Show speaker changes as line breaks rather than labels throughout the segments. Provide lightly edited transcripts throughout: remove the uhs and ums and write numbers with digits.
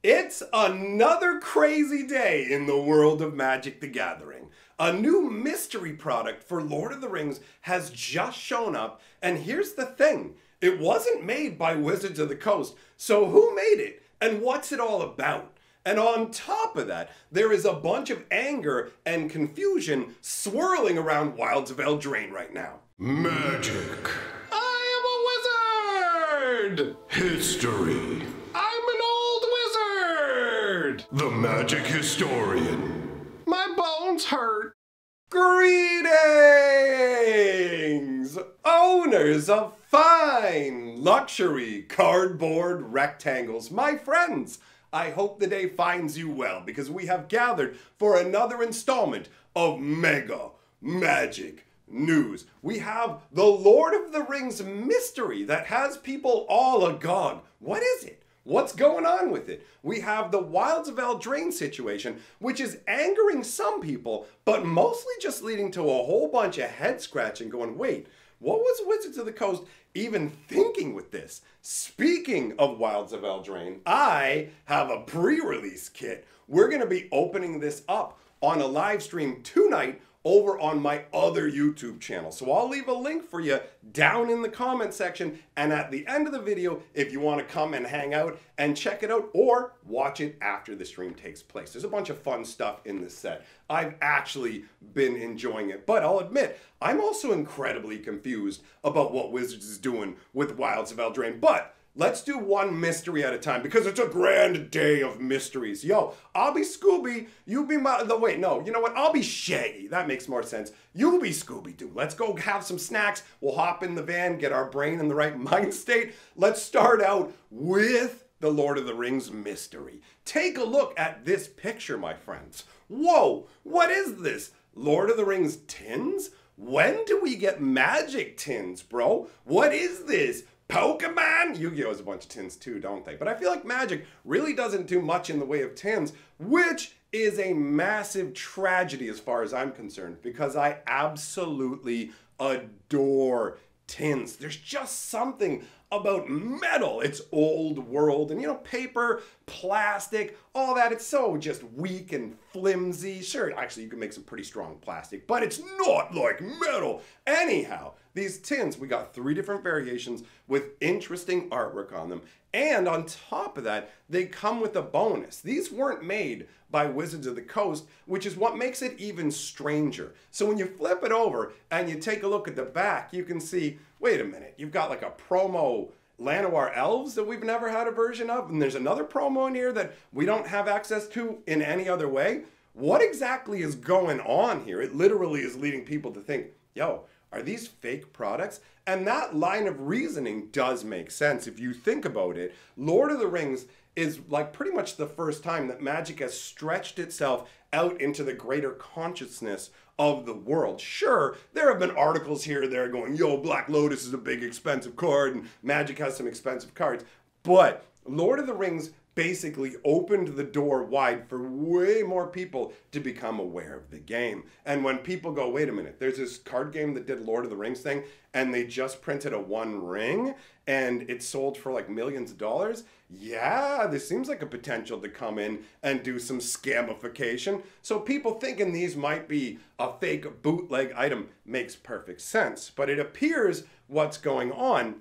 It's another crazy day in the world of Magic the Gathering. A new mystery product for Lord of the Rings has just shown up, and here's the thing. It wasn't made by Wizards of the Coast, so who made it, and what's it all about? And on top of that, there is a bunch of anger and confusion swirling around Wilds of Eldraine right now.
Magic. I am a wizard! History. I'm an old wizard! The magic historian. My bones hurt.
Greetings, owners of fine luxury cardboard rectangles, my friends. I hope the day finds you well because we have gathered for another installment of Mega Magic News. We have the Lord of the Rings mystery that has people all agog. What is it? What's going on with it? We have the Wilds of Eldraine situation, which is angering some people, but mostly just leading to a whole bunch of head scratching going, wait, what was Wizards of the Coast even thinking with this? Speaking of Wilds of Eldraine, I have a pre-release kit. We're going to be opening this up on a live stream tonight over on my other YouTube channel. So I'll leave a link for you down in the comment section and at the end of the video if you want to come and hang out and check it out or watch it after the stream takes place. There's a bunch of fun stuff in this set. I've actually been enjoying it, but I'll admit, I'm also incredibly confused about what Wizards is doing with Wilds of Eldraine, but let's do one mystery at a time because it's a grand day of mysteries. Yo, I'll be Scooby, you be wait, no, you know what? I'll be Shaggy. That makes more sense. You be Scooby-Doo. Let's go have some snacks. We'll hop in the van, get our brain in the right mind state. Let's start out with the Lord of the Rings mystery. Take a look at this picture, my friends. Whoa, what is this? Lord of the Rings tins? When do we get magic tins, bro? What is this? Pokemon? Yu-Gi-Oh! Has a bunch of tins too, don't they? But I feel like Magic really doesn't do much in the way of tins, which is a massive tragedy as far as I'm concerned, because I absolutely adore tins. There's just something about metal. It's old world and, you know, paper, plastic, all that. It's so just weak and flimsy. Sure, actually, you can make some pretty strong plastic, but it's not like metal. Anyhow, these tins, we got 3 different variations with interesting artwork on them. And on top of that, they come with a bonus. These weren't made by Wizards of the Coast, which is what makes it even stranger. So when you flip it over and you take a look at the back, you can see, wait a minute, you've got like a promo Llanowar Elves that we've never had a version of, and there's another promo in here that we don't have access to in any other way. What exactly is going on here? It literally is leading people to think, yo, are these fake products? And that line of reasoning does make sense. If you think about it, Lord of the Rings is like pretty much the first time that Magic has stretched itself out into the greater consciousness of the world. Sure, there have been articles here or there going, yo, Black Lotus is a big expensive card and Magic has some expensive cards. But Lord of the Rings basically opened the door wide for way more people to become aware of the game. And when people go, wait a minute, there's this card game that did Lord of the Rings thing and they just printed a one ring and it sold for like millions of dollars. Yeah, this seems like a potential to come in and do some scamification. So people thinking these might be a fake bootleg item makes perfect sense. But it appears what's going on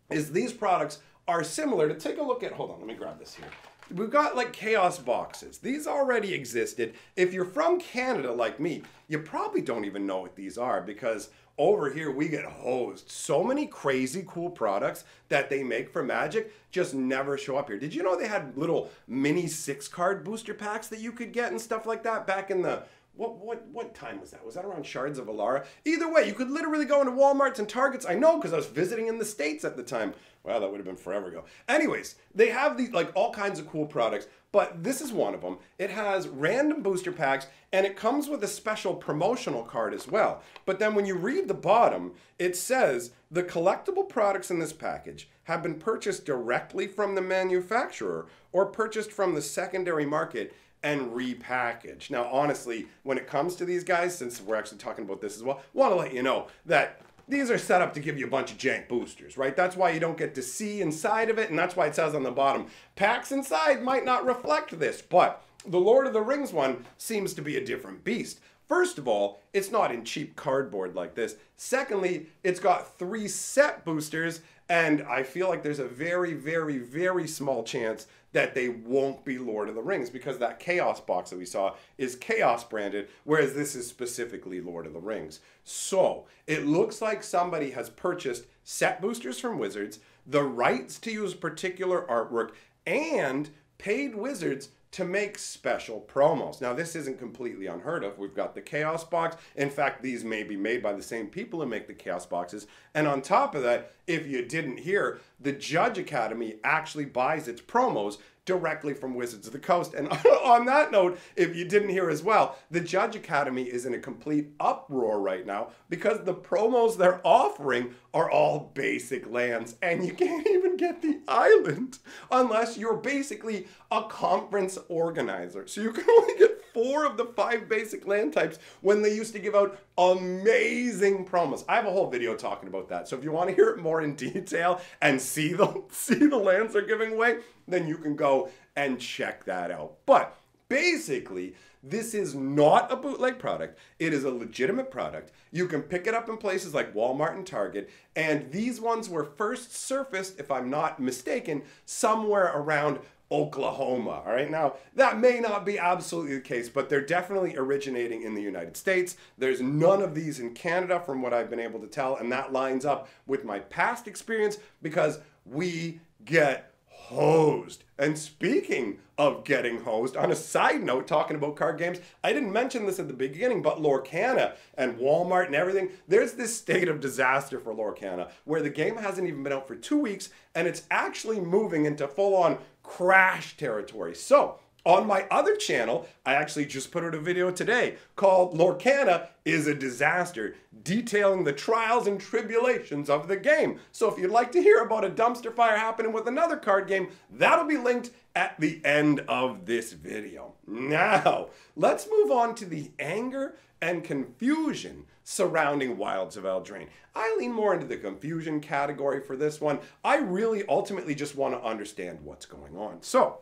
is these products are similar to, take a look at, hold on, let me grab this here. We've got like chaos boxes. These already existed. If you're from Canada like me, you probably don't even know what these are because over here we get hosed. So many crazy cool products that they make for Magic just never show up here. Did you know they had little mini 6-card booster packs that you could get and stuff like that back in the, what time was that? Was that around Shards of Alara? Either way, you could literally go into Walmarts and Targets. I know because I was visiting in the States at the time. Wow, that would have been forever ago. Anyways, they have these like all kinds of cool products, but this is one of them. It has random booster packs and it comes with a special promotional card as well. But then when you read the bottom, it says the collectible products in this package have been purchased directly from the manufacturer or purchased from the secondary market and repackaged. Now, honestly, when it comes to these guys, since we're actually talking about this as well, want to let you know that these are set up to give you a bunch of jank boosters, right? That's why you don't get to see inside of it, and that's why it says on the bottom, packs inside might not reflect this, but the Lord of the Rings one seems to be a different beast. First of all, it's not in cheap cardboard like this. Secondly, it's got 3 set boosters, and I feel like there's a very, very, very small chance that they won't be Lord of the Rings, because that Chaos box that we saw is Chaos branded, whereas this is specifically Lord of the Rings. So it looks like somebody has purchased set boosters from Wizards, the rights to use particular artwork, and paid Wizards to make special promos. Now, this isn't completely unheard of. We've got the Chaos box. In fact, these may be made by the same people who make the Chaos boxes. And on top of that, if you didn't hear, the Judge Academy actually buys its promos directly from Wizards of the Coast. And on that note, if you didn't hear as well, the Judge Academy is in a complete uproar right now because the promos they're offering are all basic lands, and you can't even get the island unless you're basically a conference organizer. So you can only get 4 of the 5 basic land types when they used to give out amazing promos. I have a whole video talking about that. So if you want to hear it more in detail and see the lands they're giving away, then you can go and check that out. But basically, this is not a bootleg product. It is a legitimate product. You can pick it up in places like Walmart and Target, and these ones were first surfaced, if I'm not mistaken, somewhere around Oklahoma. All right, now that may not be absolutely the case, but they're definitely originating in the United States. There's none of these in Canada from what I've been able to tell, and that lines up with my past experience because we get hosed. And speaking of getting hosed, on a side note, talking about card games, I didn't mention this at the beginning, but Lorcana and Walmart and everything, there's this state of disaster for Lorcana where the game hasn't even been out for 2 weeks and it's actually moving into full-on crash territory. So on my other channel, I actually just put out a video today called Lorcana is a Disaster, detailing the trials and tribulations of the game. So if you'd like to hear about a dumpster fire happening with another card game, that'll be linked at the end of this video. Now, let's move on to the anger and confusion surrounding Wilds of Eldraine. I lean more into the confusion category for this one. I really ultimately just want to understand what's going on. So,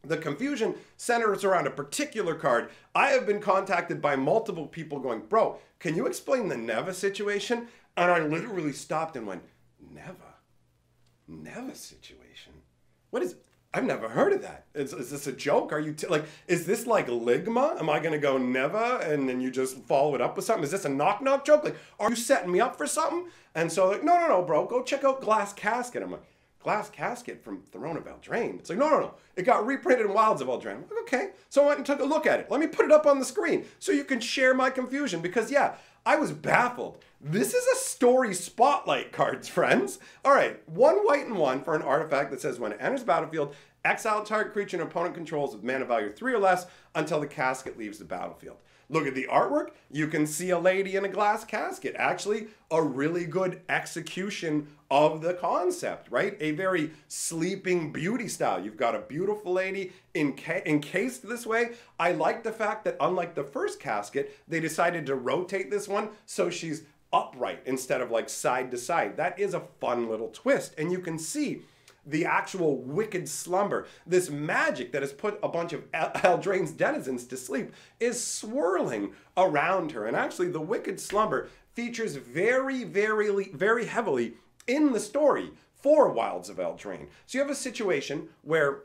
the confusion centers around a particular card. I have been contacted by multiple people going, bro, can you explain the Neva situation? And I literally stopped and went, Neva situation? What is, I've never heard of that. Is this a joke? Are you, like, is this like Ligma? Am I going to go Neva and then you just follow it up with something? Is this a knock-knock joke? Like, are you setting me up for something? And so like, no, bro, go check out Glass Casket. I'm like, Glass Casket from Throne of Eldraine. It's like, no. It got reprinted in Wilds of Eldraine. I'm like, okay. So I went and took a look at it. Let me put it up on the screen so you can share my confusion because, yeah, I was baffled. This is a story spotlight, cards, friends. All right, 1 white and 1 for an artifact that says when it enters battlefield, exile target creature an opponent controls with mana value 3 or less until the casket leaves the battlefield. Look at the artwork. You can see a lady in a glass casket. Actually, a really good execution of the concept, right? A very Sleeping Beauty style. You've got a beautiful lady encased this way. I like the fact that unlike the first casket, they decided to rotate this one so she's upright instead of like side to side. That is a fun little twist. And you can see the actual wicked slumber, this magic that has put a bunch of Eldraine's denizens to sleep, is swirling around her. And actually, the wicked slumber features very, very heavily in the story for Wilds of Eldraine. So you have a situation where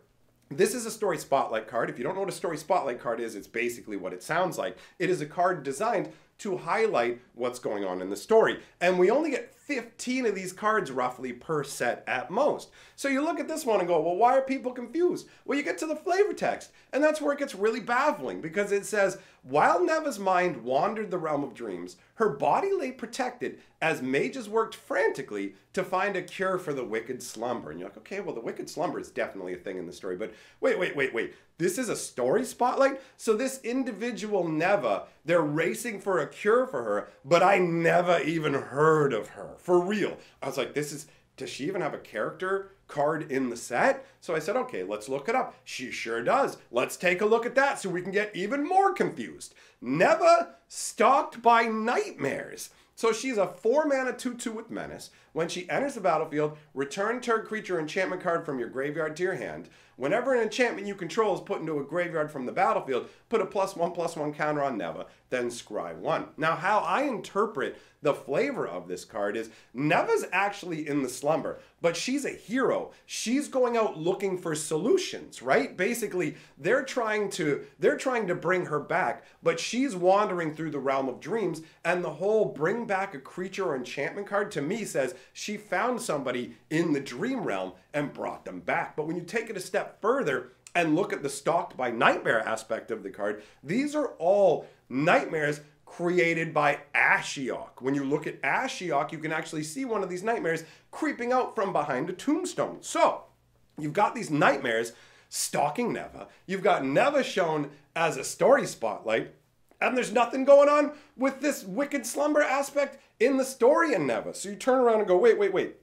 this is a story spotlight card. If you don't know what a story spotlight card is, it's basically what it sounds like. It is a card designed to highlight what's going on in the story. And we only get 15 of these cards roughly per set at most. So you look at this one and go, well, why are people confused? Well, you get to the flavor text, and that's where it gets really baffling because it says, while Neva's mind wandered the realm of dreams, her body lay protected as mages worked frantically to find a cure for the wicked slumber. And you're like, okay, well, the wicked slumber is definitely a thing in the story, but wait. This is a story spotlight? So this individual Neva, they're racing for a cure for her, but I never even heard of her. For real. I was like, does she even have a character card in the set? So I said, okay, let's look it up. She sure does. Let's take a look at that so we can get even more confused. Neva stalked by nightmares. So she's a 4-mana 2/2 with Menace. When she enters the battlefield, return target creature enchantment card from your graveyard to your hand. Whenever an enchantment you control is put into a graveyard from the battlefield, put a +1/+1 counter on Neva, then scry 1. Now, how I interpret the flavor of this card is Neva's actually in the slumber, but she's a hero. She's going out looking for solutions, right? Basically, they're trying to bring her back, but she's wandering through the realm of dreams, and the whole bring back a creature or enchantment card to me says she found somebody in the dream realm and brought them back. But when you take it a step further and look at the stalked by nightmare aspect of the card, these are all nightmares created by Ashiok. When you look at Ashiok, you can actually see one of these nightmares creeping out from behind a tombstone. So, you've got these nightmares stalking Neva. You've got Neva shown as a story spotlight, and there's nothing going on with this wicked slumber aspect in the story in Neva. So you turn around and go, wait.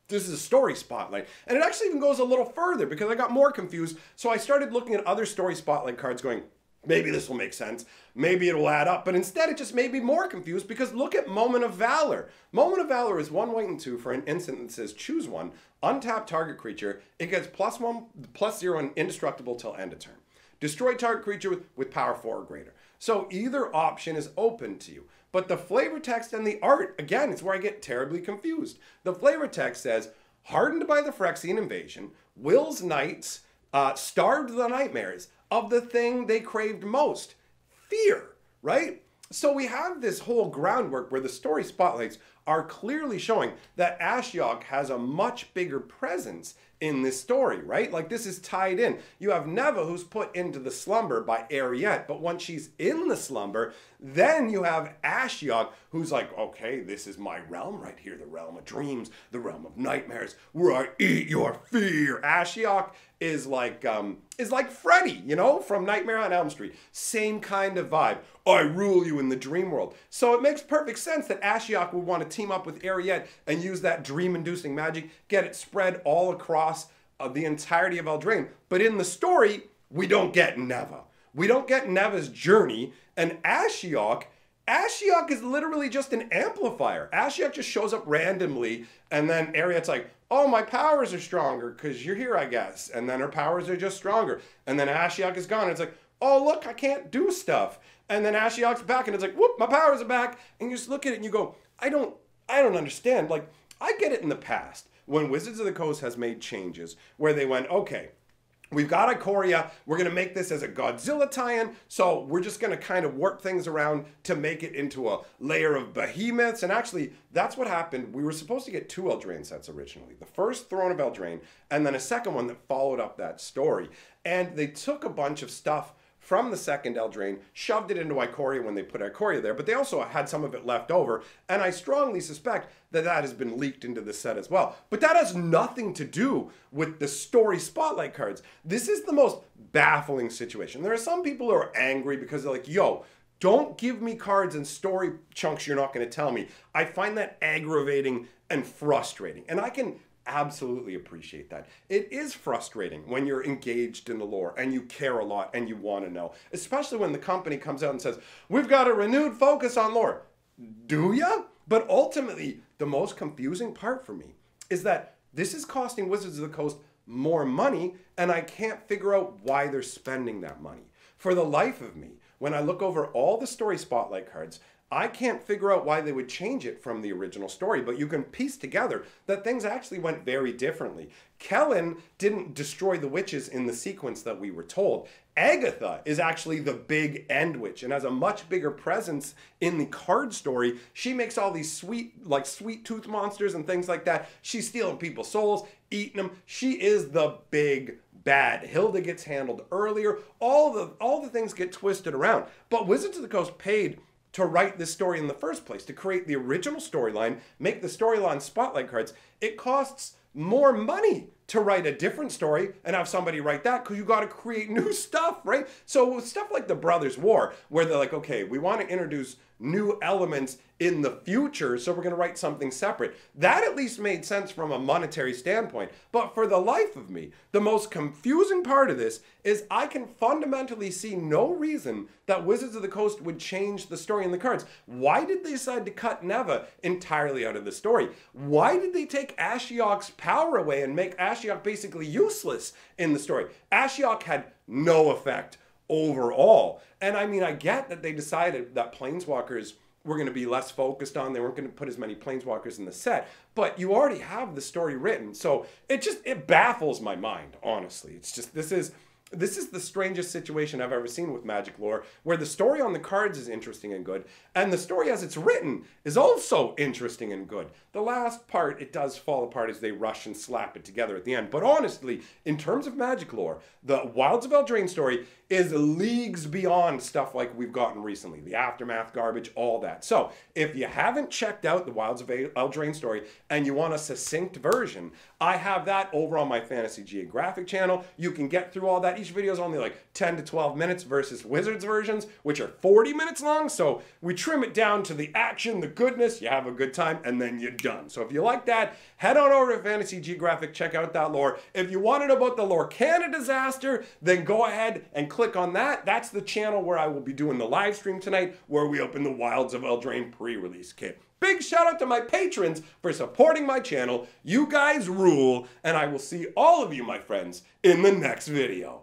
This is a story spotlight. And it actually even goes a little further because I got more confused. So I started looking at other story spotlight cards going, maybe this will make sense. Maybe it will add up. But instead, it just made me more confused because look at Moment of Valor. Moment of Valor is 1 white and 2 for an instant that says choose one, untap target creature. It gets +1/+0 and indestructible till end of turn. Destroy target creature with power 4 or greater. So either option is open to you. But the flavor text and the art, again, it's where I get terribly confused. The flavor text says, hardened by the Phyrexian invasion, Will's knights starved the nightmares of the thing they craved most, fear, right? So we have this whole groundwork where the story spotlights are clearly showing that Ashiok has a much bigger presence in this story, right? Like this is tied in. You have Neva who's put into the slumber by Ariette, but once she's in the slumber, then you have Ashiok who's like, okay, this is my realm right here, the realm of dreams, the realm of nightmares, where I eat your fear. Ashiok is like Freddy, you know, from Nightmare on Elm Street. Same kind of vibe. I rule you in the dream world. So it makes perfect sense that Ashiok would want to team up with Ariette and use that dream-inducing magic, get it spread all across the entirety of Eldraine. But in the story, we don't get Neva. We don't get Neva's journey, and Ashiok is literally just an amplifier. Ashiok just shows up randomly, and then Ariette's like, oh, my powers are stronger because you're here, I guess. And then her powers are just stronger. And then Ashiok is gone. And it's like, oh, look, I can't do stuff. And then Ashiok's back, and it's like, whoop, my powers are back. And you just look at it and you go, I don't understand. Like, I get it in the past when Wizards of the Coast has made changes where they went, okay, we've got Ikoria, we're going to make this as a Godzilla tie-in, so we're just going to kind of warp things around to make it into a layer of behemoths. And actually, that's what happened. We were supposed to get 2 Eldraine sets originally. The first Throne of Eldraine, and then a second one that followed up that story. And they took a bunch of stuff from the second Eldraine, shoved it into Ikoria when they put Ikoria there, but they also had some of it left over, and I strongly suspect that that has been leaked into the set as well. But that has nothing to do with the story spotlight cards. This is the most baffling situation. There are some people who are angry because they're like, yo, don't give me cards and story chunks you're not going to tell me. I find that aggravating and frustrating, and I can absolutely appreciate that. It is frustrating when you're engaged in the lore and you care a lot and you want to know, especially when the company comes out and says, we've got a renewed focus on lore. Do ya? But ultimately, the most confusing part for me is that this is costing Wizards of the Coast more money, and I can't figure out why they're spending that money. For the life of me, when I look over all the story spotlight cards, I can't figure out why they would change it from the original story, but you can piece together that things actually went very differently. Kellen didn't destroy the witches in the sequence that we were told. Agatha is actually the big end witch and has a much bigger presence in the card story. She makes all these sweet tooth monsters and things like that. She's stealing people's souls, eating them. She is the big bad. Hilda gets handled earlier. All the things get twisted around. But Wizards of the Coast paid to write this story in the first place, to create the original storyline, make the storyline spotlight cards. It costs more money to write a different story and have somebody write that, because you got to create new stuff, right? So with stuff like the Brothers War, where they're like, okay, we want to introduce new elements in the future, so we're going to write something separate. That at least made sense from a monetary standpoint. But for the life of me, the most confusing part of this is I can fundamentally see no reason that Wizards of the Coast would change the story in the cards. Why did they decide to cut Neva entirely out of the story? Why did they take Ashiok's power away and make Ashiok basically useless in the story? Ashiok had no effect overall. And I mean, I get that they decided that Planeswalkers were going to be less focused on, they weren't going to put as many Planeswalkers in the set, but you already have the story written. So it baffles my mind, honestly. It's just, this is the strangest situation I've ever seen with Magic lore, where the story on the cards is interesting and good, and the story as it's written is also interesting and good. The last part, it does fall apart as they rush and slap it together at the end. But honestly, in terms of Magic lore, the Wilds of Eldraine story is leagues beyond stuff like we've gotten recently. The Aftermath garbage, all that. So, if you haven't checked out the Wilds of Eldraine story and you want a succinct version, I have that over on my Fantasy Geographic channel. You can get through all that. Each video is only like 10 to 12 minutes versus Wizards versions, which are 40 minutes long. So, we trim it down to the action, the goodness, you have a good time, and then you're done. So, if you like that, head on over to Fantasy Geographic, check out that lore. If you want to know about the Lorcana disaster, then go ahead and click on that. That's the channel where I will be doing the live stream tonight, where we open the Wilds of Eldraine pre-release kit. Big shout out to my patrons for supporting my channel. You guys rule, and I will see all of you, my friends, in the next video.